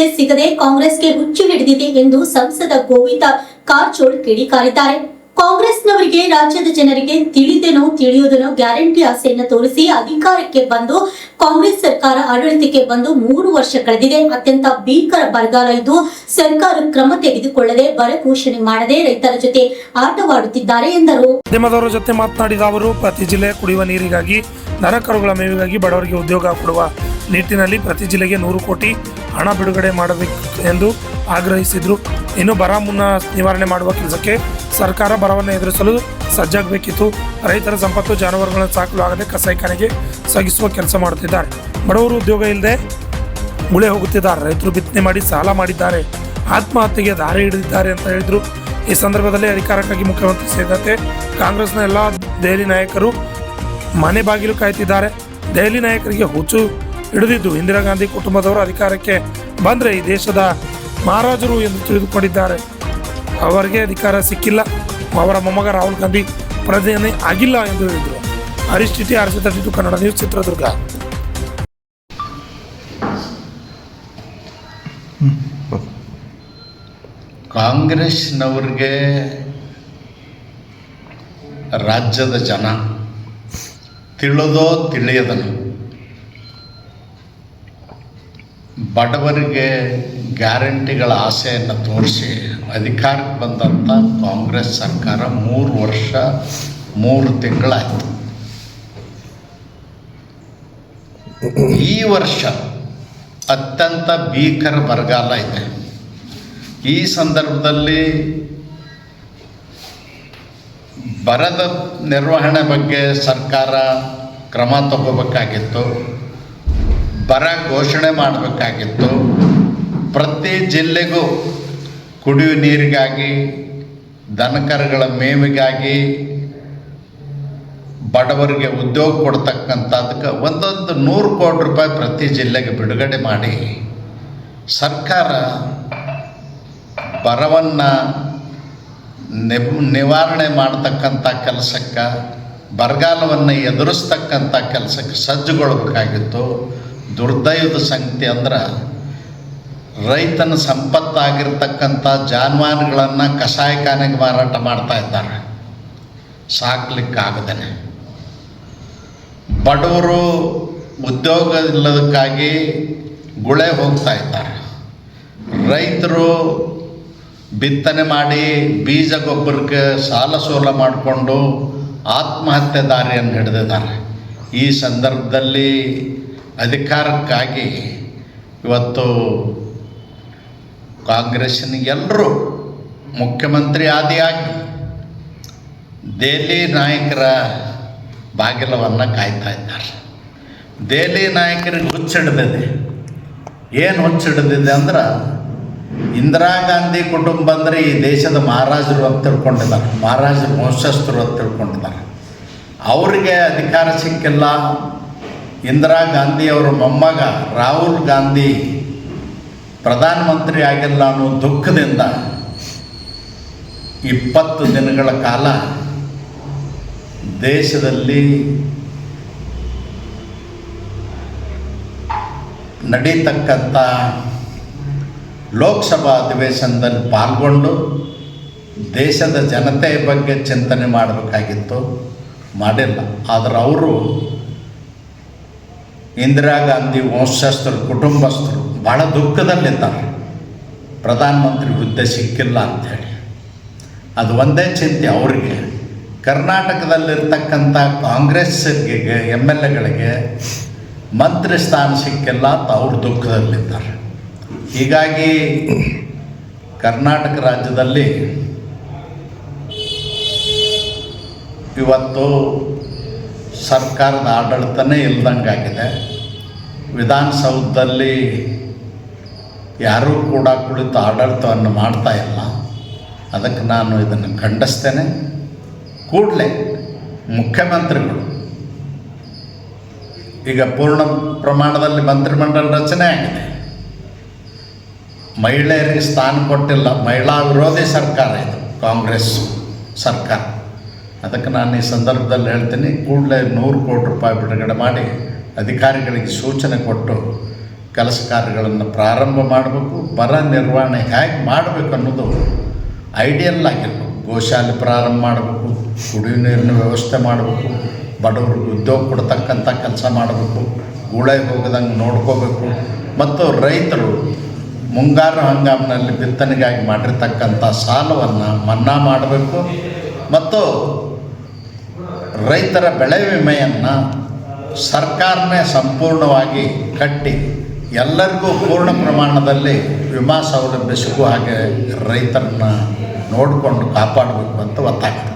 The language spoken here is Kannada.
ಹುದ್ದೆ ಸಿಗದೆ ಕಾಂಗ್ರೆಸ್ಗೆ ಹುಚ್ಚು ಹಿಡಿದಿದೆ ಎಂದು ಸಂಸದ ಗೋವಿಂದ ಕಾರಜೋಳ ಕಿಡಿಕಾರಿದ್ದಾರೆ. ಕಾಂಗ್ರೆಸ್ನವರಿಗೆ ರಾಜ್ಯದ ಜನರಿಗೆ ತಿಳಿದೇನೋ ತಿಳಿಯುವುದನೋ ಗ್ಯಾರಂಟಿ ಆಸೆಯನ್ನು ತೋರಿಸಿ ಅಧಿಕಾರಕ್ಕೆ ಬಂದು ಕಾಂಗ್ರೆಸ್ ಸರ್ಕಾರ ಆಡಳಿತಕ್ಕೆ ಬಂದು 3 ವರ್ಷ ಕಳೆದಿದೆ. ಅತ್ಯಂತ ಭೀಕರ ಬರಗಾಲ ಇದ್ದು ಸರ್ಕಾರ ಕ್ರಮ ತೆಗೆದುಕೊಳ್ಳದೆ ಬರ ಘೋಷಣೆ ಮಾಡದೆ ರೈತರ ಜೊತೆ ಆಟವಾಡುತ್ತಿದ್ದಾರೆ ಎಂದರು. ಮಾಧ್ಯಮದವರ ಜೊತೆ ಮಾತನಾಡಿದ ಅವರು, ಪ್ರತಿ ಜಿಲ್ಲೆ ಕುಡಿಯುವ ನೀರಿಗಾಗಿ, ದನಕರುಗಳ ಮೇವಿಗಾಗಿ, ಬಡವರಿಗೆ ಉದ್ಯೋಗ ಕೊಡುವ ನಿಟ್ಟಿನಲ್ಲಿ ಪ್ರತಿ ಜಿಲ್ಲೆಗೆ 100 ಕೋಟಿ ಹಣ ಬಿಡುಗಡೆ ಮಾಡಬೇಕು ಎಂದು ಆಗ್ರಹಿಸಿದರು. ಇನ್ನು ಬರ ಮುನ್ನ ನಿವಾರಣೆ ಮಾಡುವ ಕೆಲಸಕ್ಕೆ ಸರ್ಕಾರ ಬರವನ್ನು ಎದುರಿಸಲು ಸಜ್ಜಾಗಬೇಕಿತ್ತು. ರೈತರ ಸಂಪತ್ತು ಜಾನುವಾರುಗಳನ್ನು ಸಾಕಲು ಆಗದೆ ಕಸಾಯಿಖಾನೆಗೆ ಸಾಗಿಸುವ ಕೆಲಸ ಮಾಡುತ್ತಿದ್ದಾರೆ. ಬಡವರು ಉದ್ಯೋಗ ಇಲ್ಲದೆ ಗುಳೆ ಹೋಗುತ್ತಿದ್ದಾರೆ. ರೈತರು ಬಿತ್ತನೆ ಮಾಡಿ ಸಾಲ ಮಾಡಿದ್ದಾರೆ, ಆತ್ಮಹತ್ಯೆಗೆ ದಾರಿ ಹಿಡಿದಿದ್ದಾರೆ ಅಂತ ಹೇಳಿದರು. ಈ ಸಂದರ್ಭದಲ್ಲಿ ಅಧಿಕಾರಕ್ಕಾಗಿ ಮುಖ್ಯಮಂತ್ರಿ ಸೇರಿದಂತೆ ಕಾಂಗ್ರೆಸ್ನ ಎಲ್ಲ ದೆಹಲಿ ನಾಯಕರು ಮನೆ ಬಾಗಿಲು ಕಾಯ್ತಿದ್ದಾರೆ. ದೆಹಲಿ ನಾಯಕರಿಗೆ ಹುಚ್ಚು ಹಿಡಿದಿದ್ದು ಇಂದಿರಾ ಗಾಂಧಿ ಕುಟುಂಬದವರು ಅಧಿಕಾರಕ್ಕೆ ಬಂದರೆ ಈ ದೇಶದ ಮಹಾರಾಜರು ಎಂದು ತಿಳಿದುಕೊಂಡಿದ್ದಾರೆ. ಅವರಿಗೆ ಅಧಿಕಾರ ಸಿಕ್ಕಿಲ್ಲ, ಅವರ ಮೊಮ್ಮಗ ರಾಹುಲ್ ಗಾಂಧಿ ಪ್ರಧಾನಿ ಆಗಿಲ್ಲ ಎಂದು ಹೇಳಿದರು. Harish TT, RC32 Kannada news, Chitradurga. ಕಾಂಗ್ರೆಸ್ನವ್ರಿಗೆ ರಾಜ್ಯದ ಜನ ತಿಳಿದೋ ತಿಳಿಯದನು ಬಡವರಿಗೆ ಗ್ಯಾರಂಟಿಗಳ ಆಸೆಯನ್ನು ತೋರಿಸಿ ಅಧಿಕಾರಕ್ಕೆ ಬಂದಂಥ ಕಾಂಗ್ರೆಸ್ ಸರ್ಕಾರ 3 ವರ್ಷ 3 ತಿಂಗಳಾಯಿತು. ಈ ವರ್ಷ ಅತ್ಯಂತ ಭೀಕರ ಬರಗಾಲ ಇದೆ. ಈ ಸಂದರ್ಭದಲ್ಲಿ ಬರದ ನಿರ್ವಹಣೆ ಬಗ್ಗೆ ಸರ್ಕಾರ ಕ್ರಮ ತಗೋಬೇಕಾಗಿತ್ತು, ಬರ ಘೋಷಣೆ ಮಾಡಬೇಕಾಗಿತ್ತು. ಪ್ರತಿ ಜಿಲ್ಲೆಗೂ ಕುಡಿಯುವ ನೀರಿಗಾಗಿ, ದನಕರುಗಳ ಮೇವಿಗಾಗಿ, ಬಡವರಿಗೆ ಉದ್ಯೋಗ ಕೊಡ್ತಕ್ಕಂಥದ್ದಕ್ಕೆ ಒಂದೊಂದು 100 ಕೋಟಿ ರೂಪಾಯಿ ಪ್ರತಿ ಜಿಲ್ಲೆಗೆ ಬಿಡುಗಡೆ ಮಾಡಿ ಸರ್ಕಾರ ಬರವನ್ನು ನಿವಾರಣೆ ಮಾಡ್ತಕ್ಕಂಥ ಕೆಲಸಕ್ಕೆ, ಬರಗಾಲವನ್ನು ಎದುರಿಸ್ತಕ್ಕಂಥ ಕೆಲಸಕ್ಕೆ ಸಜ್ಜುಗೊಳ್ಬೇಕಾಗಿತ್ತು. ದುರ್ದೈವದ ಸಂಗತಿ ಅಂದ್ರೆ ರೈತನ ಸಂಪತ್ತಾಗಿರ್ತಕ್ಕಂಥ ಜಾನುವಾರುಗಳನ್ನು ಕಸಾಯಿಖಾನೆಗೆ ಮಾರಾಟ ಮಾಡ್ತಾ ಇದ್ದಾರೆ, ಸಾಕಲಿಕ್ಕಾಗದೇ. ಬಡವರು ಉದ್ಯೋಗ ಇಲ್ಲದಕ್ಕಾಗಿ ಗುಳೆ ಹೋಗ್ತಾ ಇದ್ದಾರೆ. ರೈತರು ಬಿತ್ತನೆ ಮಾಡಿ ಬೀಜ ಗೊಬ್ಬರಕ್ಕೆ ಸಾಲ ಸೋಲ ಮಾಡಿಕೊಂಡು ಆತ್ಮಹತ್ಯೆ ದಾರಿಯನ್ನು ಹಿಡಿದಿದ್ದಾರೆ. ಈ ಸಂದರ್ಭದಲ್ಲಿ ಅಧಿಕಾರಕ್ಕಾಗಿ ಇವತ್ತು ಕಾಂಗ್ರೆಸ್ಸಿನ ಎಲ್ಲರೂ ಮುಖ್ಯಮಂತ್ರಿ ಆದಿಯಾಗಿ ದೆಹಲಿ ನಾಯಕರ ಬಾಗಿಲವನ್ನು ಕಾಯ್ತಾ ಇದ್ದಾರೆ. ದೆಹಲಿ ನಾಯಕರಿಗೆ ಹುಚ್ಚಿಡಿದಿದೆ. ಏನು ಹುಚ್ಚಿಡಿದಿದೆ ಅಂದ್ರೆ, ಇಂದಿರಾ ಗಾಂಧಿ ಕುಟುಂಬ ಅಂದರೆ ಈ ದೇಶದ ಮಹಾರಾಜರು ಅಂತ ತಿಳ್ಕೊಂಡಿದ್ದಾರೆ, ಮಹಾರಾಜರು ವಂಶಸ್ಥರು ಅಂತ ತಿಳ್ಕೊಂಡಿದ್ದಾರೆ. ಅವರಿಗೆ ಅಧಿಕಾರ ಸಿಕ್ಕಿಲ್ಲ. ಇಂದಿರಾ ಗಾಂಧಿಯವರ ಮೊಮ್ಮಗ ರಾಹುಲ್ ಗಾಂಧಿ ಪ್ರಧಾನಮಂತ್ರಿ ಆಗಿಲ್ಲ ಅನ್ನೋ ದುಃಖದಿಂದ 20 ದಿನಗಳ ಕಾಲ ದೇಶದಲ್ಲಿ ನಡೀತಕ್ಕಂಥ ಲೋಕಸಭಾ ಅಧಿವೇಶನದಲ್ಲಿ ಪಾಲ್ಗೊಂಡು ದೇಶದ ಜನತೆಯ ಬಗ್ಗೆ ಚಿಂತನೆ ಮಾಡಬೇಕಾಗಿತ್ತು, ಮಾಡಿಲ್ಲ. ಆದರೆ ಅವರು ಇಂದಿರಾ ಗಾಂಧಿ ವಂಶಸ್ಥರು, ಕುಟುಂಬಸ್ಥರು ಭಾಳ ದುಃಖದಲ್ಲಿದ್ದಾರೆ, ಪ್ರಧಾನಮಂತ್ರಿ ಹುದ್ದೆ ಸಿಕ್ಕಿಲ್ಲ ಅಂಥೇಳಿ. ಅದು ಒಂದೇ ಚಿಂತೆ ಅವರಿಗೆ. ಕರ್ನಾಟಕದಲ್ಲಿರ್ತಕ್ಕಂಥ ಕಾಂಗ್ರೆಸ್ಸಿಗೆ MLAಗಳಿಗೆ ಮಂತ್ರಿ ಸ್ಥಾನ ಸಿಕ್ಕಿಲ್ಲ ಅಂತ ಅವರು ದುಃಖದಲ್ಲಿದ್ದಾರೆ. ಹೀಗಾಗಿ ಕರ್ನಾಟಕ ರಾಜ್ಯದಲ್ಲಿ ಇವತ್ತು ಸರ್ಕಾರದ ಆಡಳಿತನೇ ಇಲ್ದಂಗಾಗಿದೆ. ವಿಧಾನಸೌಧದಲ್ಲಿ ಯಾರೂ ಕೂಡ ಕುಳಿತು ಆಡಳಿತವನ್ನು ಮಾಡ್ತಾ ಇಲ್ಲ. ಅದಕ್ಕೆ ನಾನು ಇದನ್ನು ಖಂಡಿಸ್ತೇನೆ. ಕೂಡಲೇ ಮುಖ್ಯಮಂತ್ರಿಗಳು, ಈಗ ಪೂರ್ಣ ಪ್ರಮಾಣದಲ್ಲಿ ಮಂತ್ರಿಮಂಡಲ ರಚನೆ ಆಗಿದೆ, ಮಹಿಳೆಯರಿಗೆ ಸ್ಥಾನ ಕೊಟ್ಟಿಲ್ಲ. ಮಹಿಳಾ ವಿರೋಧಿ ಸರ್ಕಾರ ಇದು ಕಾಂಗ್ರೆಸ್ ಸರ್ಕಾರ. ಅದಕ್ಕೆ ನಾನು ಈ ಸಂದರ್ಭದಲ್ಲಿ ಹೇಳ್ತೀನಿ, ಕೂಡಲೇ 100 ಕೋಟಿ ರೂಪಾಯಿ ಬಿಡುಗಡೆ ಮಾಡಿ ಅಧಿಕಾರಿಗಳಿಗೆ ಸೂಚನೆ ಕೊಟ್ಟು ಕೆಲಸ ಕಾರ್ಯಗಳನ್ನು ಪ್ರಾರಂಭ ಮಾಡಬೇಕು. ಬರ ನಿರ್ವಹಣೆ ಹೇಗೆ ಮಾಡಬೇಕು ಅನ್ನೋದು ಐಡಿಯಲ್ ಆಗಿರಬೇಕು. ಗೋಶಾಲೆ ಪ್ರಾರಂಭ ಮಾಡಬೇಕು, ಕುಡಿಯುವ ನೀರಿನ ವ್ಯವಸ್ಥೆ ಮಾಡಬೇಕು, ಬಡವ್ರಿಗೆ ಉದ್ಯೋಗ ಕೊಡ್ತಕ್ಕಂಥ ಕೆಲಸ ಮಾಡಬೇಕು, ಗುಳೆ ಹೋಗದಂಗೆ ನೋಡ್ಕೋಬೇಕು. ಮತ್ತು ರೈತರು ಮುಂಗಾರು ಹಂಗಾಮಿನಲ್ಲಿ ಬಿತ್ತನೆಗಾಗಿ ಮಾಡಿರ್ತಕ್ಕಂಥ ಸಾಲವನ್ನು ಮನ್ನಾ ಮಾಡಬೇಕು. ಮತ್ತು ರೈತರ ಬೆಳೆ ವಿಮೆಯನ್ನು ಸರ್ಕಾರನೇ ಸಂಪೂರ್ಣವಾಗಿ ಕಟ್ಟಿ ಎಲ್ಲರಿಗೂ ಪೂರ್ಣ ಪ್ರಮಾಣದಲ್ಲಿ ವಿಮಾ ಸೌಲಭ್ಯ ಸಿಗುವ ಹಾಗೆ ರೈತರನ್ನ ನೋಡಿಕೊಂಡು ಕಾಪಾಡಬೇಕು ಅಂತ ಒತ್ತಾಗ್ತದೆ.